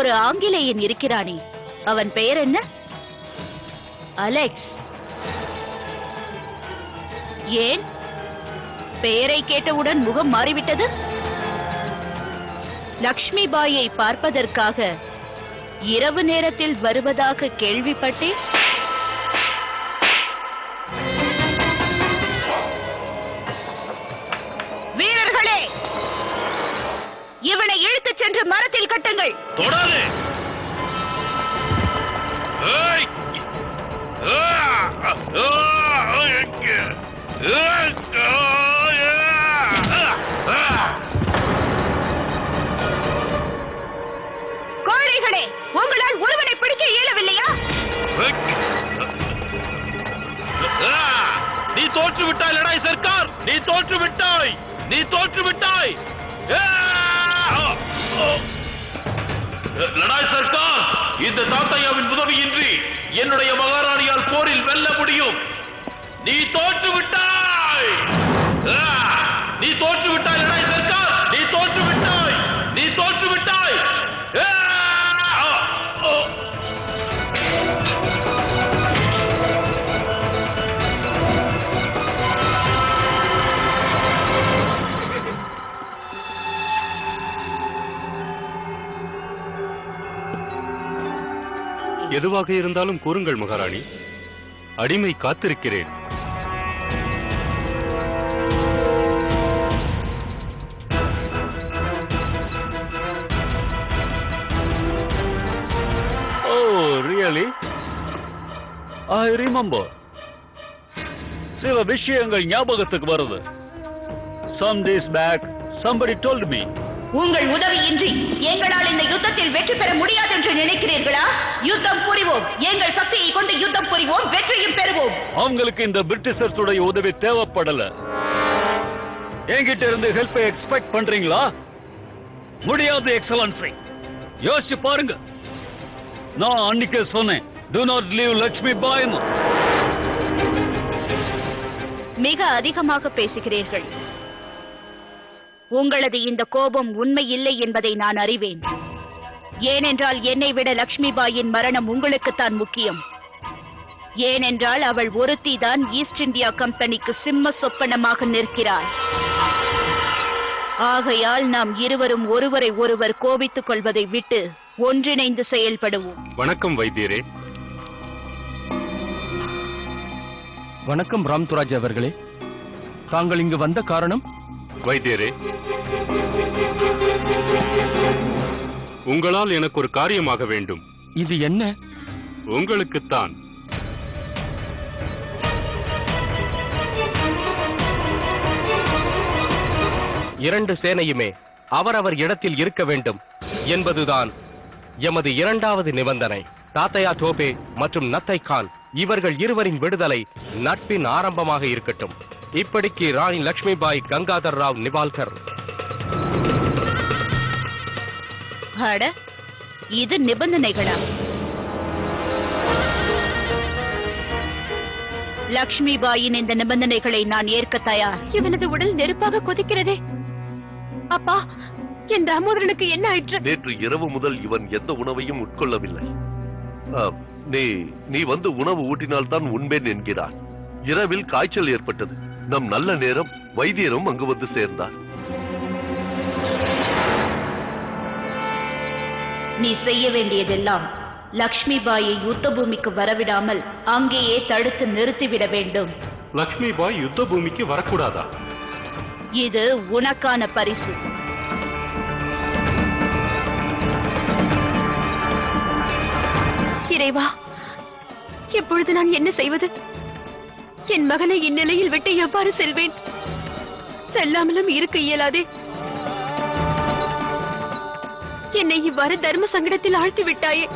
ஒரு ஆங்கிலேயன் இருக்கிறானே, அவன் பெயர் என்ன? அலெக்ஸ். ஏன் பெயரை கேட்டவுடன் முகம் மாறிவிட்டது? லக்ஷ்மி பாயை பார்ப்பதற்காக இரவு நேரத்தில் வருவதாக கேள்விப்பட்டேன். வீரர்களே, இவனை இழுத்துச் சென்று மரத்தில் கட்டுங்கள். தொடாதே. கோழைகளே, உங்களால் ஒருவனை பிடிக்க இயலவில்லையா? நீ தோற்று விட்டாய் லடாய் சர்க்கார், நீ தோற்று விட்டாய், நீ தோற்று விட்டாய். லடாய் சர்க்கார், இந்த தாத்தையாவின் உதவியின்றி என்னுடைய மகாராணியால் போரில் வெல்ல முடியும். நீ தோற்று விட்டாய், நீ தோற்று விட்டாய் லடாய் சர்க்கார், நீ தோற்று விட்டாய், நீ தோற்று விட்டாய். எதுவாக இருந்தாலும் கூறுங்கள் மகாராணி, அடிமை காத்திருக்கிறேன். Oh, really? I remember. சில விஷயங்கள் ஞாபகத்துக்கு வருது. Some days back, somebody told me. உங்கள் உதவியின்றி எங்களால் இந்த யுத்தத்தில் வெற்றி பெற முடியாது என்று நினைக்கிறீர்களா? யுத்தம் புரிவோம், எங்கள் சக்தியை கொண்டு யுத்தம் புரிவோம், வெற்றியும் பெறுவோம். அவங்களுக்கு இந்த பிரிட்டிஷர்ஸுடைய உதவி தேவைப்படல. என்கிட்ட இருந்து ஹெல்ப்பை எக்ஸ்பெக்ட் பண்றீங்களா? முடியாது எக்ஸலன்சி. யோசிச்சு பாருங்க. நான் அன்னைக்கு சொன்னேன், do not leave லட்சுமி பாய். மிக அதிகமாக பேசுகிறீர்கள். உங்களது இந்த கோபம் உண்மை இல்லை என்பதை நான் அறிவேன். ஏனென்றால் என்னை விட லக்ஷ்மி பாயின் மரணம் உங்களுக்குத்தான் முக்கியம். ஏனென்றால் அவள் ஒருத்தி தான் ஈஸ்ட் இந்தியா கம்பெனிக்கு சிம்ம சொப்பனமாக நிற்கிறாள். ஆகையால் நாம் இருவரும் ஒருவரை ஒருவர் கோபித்துக் கொள்வதை விட்டு ஒன்றிணைந்து செயல்படுவோம். வணக்கம் வைத்தியரே. வணக்கம் ராம்துராஜ் அவர்களே. தாங்கள் இங்கு வந்த காரணம்? வைத்தியரே, உங்களால் எனக்கு ஒரு காரியமாக வேண்டும். இது என்ன? உங்களுக்குத்தான். இரண்டு சேனையுமே அவரவர் இடத்தில் இருக்க வேண்டும் என்பதுதான் எமது இரண்டாவது நிபந்தனை. தாத்தையா டோபே மற்றும் நத்தை கான் இவர்கள் இருவரின் விடுதலை நட்பின் ஆரம்பமாக இருக்கட்டும். இப்படிக்கு ராணி லக்ஷ்மி பாய் கங்காதர் ராவ் நிபால்கர். இது நிபந்தனைகளா? லக்ஷ்மி பாயின் இந்த நிபந்தனைகளை நான் ஏற்க தயார். இவனது உடல் நெருப்பாக கொதிக்கிறதே. அப்பா, என் தாமோதரனுக்கு என்ன ஆயிற்று? நேற்று இரவு முதல் இவன் எந்த உணவையும் உட்கொள்ளவில்லை. நீ வந்து உணவு ஊட்டினால் தான் உண்பேன் என்கிறார். இரவில் காய்ச்சல் ஏற்பட்டது. நம் நல்ல நேரம் வைத்தியரும் அங்கு வந்து சேர்ந்தார். நீ செய்ய வேண்டியதெல்லாம் லக்ஷ்மி பாயை யுத்த பூமிக்கு வரவிடாமல் அங்கேயே தடுத்து நிறுத்திவிட வேண்டும். லக்ஷ்மி பாய் யுத்த பூமிக்கு வரக்கூடாதா? இது உனக்கான பரிசு. இறைவா, இப்பொழுது நான் என்ன செய்வது? என் மகனை இந்நிலையில் விட்டு எவ்வாறு செல்வேன்? செல்லாமலும் இருக்க இயலாதே. என்னை இவ்வாறு தர்ம சங்கடத்தில் ஆழ்த்தி விட்டாயே.